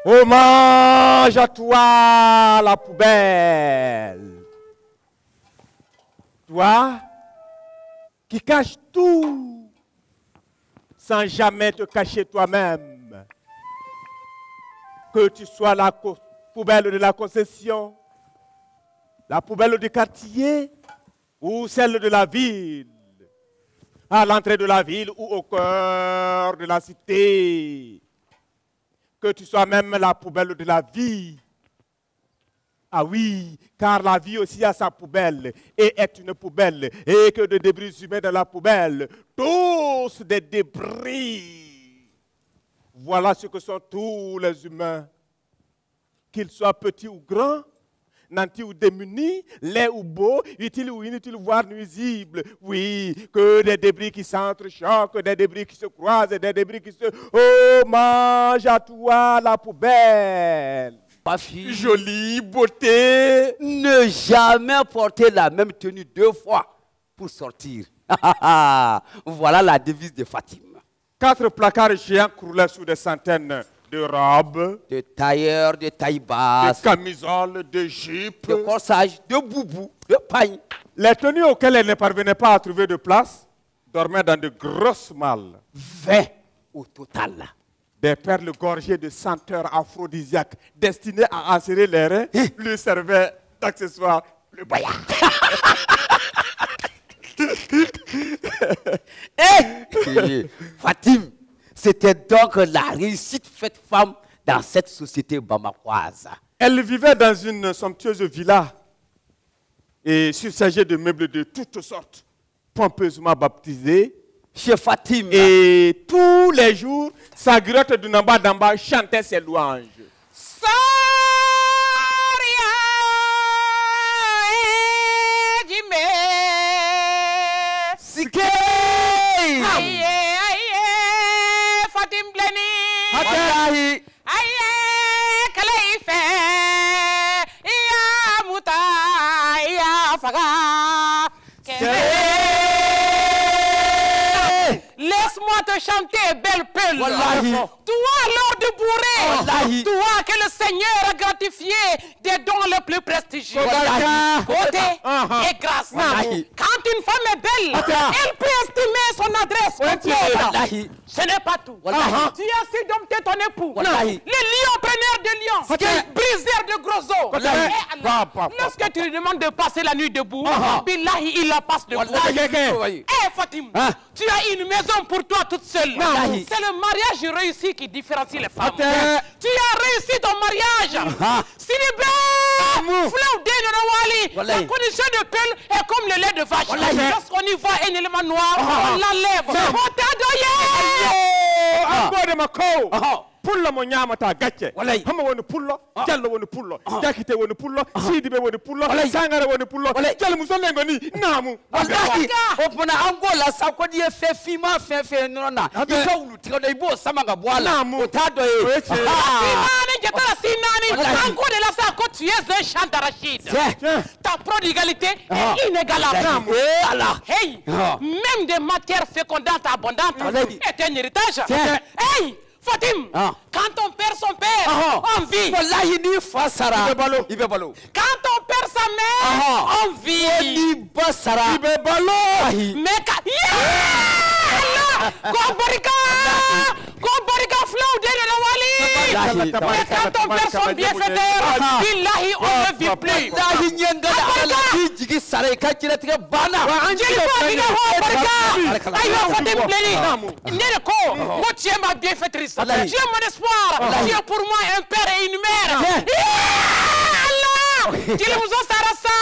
Hommage à toi, la poubelle. Toi qui caches tout sans jamais te cacher toi-même. Que tu sois la poubelle de la concession, la poubelle du quartier ou celle de la ville, à l'entrée de la ville ou au cœur de la cité. Que tu sois même la poubelle de la vie. Ah oui, car la vie aussi a sa poubelle et est une poubelle. Et que de débris humains dans la poubelle, tous des débris. Voilà ce que sont tous les humains. Qu'ils soient petits ou grands, nantis ou démunis, laids ou beaux, utiles ou inutiles, voire nuisibles. Oui, que des débris qui s'entrechoquent, des débris qui se croisent, des débris qui se... Hommage à toi, la poubelle. Ma fille, Jolie beauté. ne jamais porter la même tenue 2 fois pour sortir. Voilà la devise de Fatim. 4 placards géants croulaient sous des centaines de robes, De tailleurs, de taille basse, de camisoles, de jupes, de corsages, de boubous, de pagne. Les tenues auxquelles elle ne parvenait pas à trouver de place dormaient dans de grosses malles. 20 au total. Des perles gorgées de senteurs aphrodisiaques destinées à enserrer les reins lui servaient d'accessoires le boyard. Fatim, c'était donc la réussite faite femme dans cette société bamakoise. Elle vivait dans une somptueuse villa et surchargée de meubles de toutes sortes, pompeusement baptisés. Chez Fatim, Et tous les jours, sa grotte de Namba Damba chantait ses louanges. Fatim Bleni. Wallahi, Laisse-moi te chanter, belle peule. Wallahi. Toi, Lord de Bourré. Wallahi. Toi que le Seigneur a gratifié des dons les plus prestigieux. Wallahi. Beauté et grâce. Wallahi. Quand une femme est belle, elle peut estimer son adresse complète. Wallahi. Ce n'est pas tout. Wallahi. Tu as su dompter ton époux. Wallahi. Les lions preneurs de lions. Fatim. Briseurs de gros os. Wallahi. Et Allah, lorsque tu lui demandes de passer la nuit debout, billahi, il la passe debout. Wallahi. Eh Fatim, tu as une maison pour toi toute seule. Wallahi. C'est le mariage réussi qui différencie les femmes. Fatim. Tu as réussi ton mariage. Siniba, Flaou Deno Wali. Wallahi. La condition de peule est comme le lait de vache. Wallahi. Lorsqu'on y voit un élément noir, on l'enlève. On t'a doyé. Ango de Mako. Pulla mo nyamata gacce. Wallahi. Hama woni pullo, Diallo woni pullo, Jakite woni pullo, Sidibe woni pullo, Wallahi. Sangara woni pullo, Wallahi. Diallo musolle ngoni namu. Wallahi, opona angola sakodi e fe fima fe nona. Ikawulu tikado ibo samanga bwala. Namu. Otado e. Sinani, Jetala Sinani. Wallahi. Encore de la ça, quand tu es un chant d'arachide. Tiens. Ta prodigalité est inégalable. Allah. Hey, même des matières fécondantes abondantes Wallahi. est un héritage. Tiens. Hey, Fatim, quand on perd son père, on vit. Wallahi ni fasara. Ibebalo. Ibebalo. Quand on perd sa mère, on vit. Ni basara. Ibebalo. Wallahi. Mais Gobarika Flaou de la Wali. Wallahi. Mais quand on perd son bienfaiteur, billahi, on ne vit plus. Dahi nyanga ala jigi sare ka kira tiga bana. Aïe, Fatim Bleni. Nereko, moi tu es ma bienfaitrice. Tu es mon espoir. Tu es pour moi un père et une mère. Allah! Tu nous en sarasa.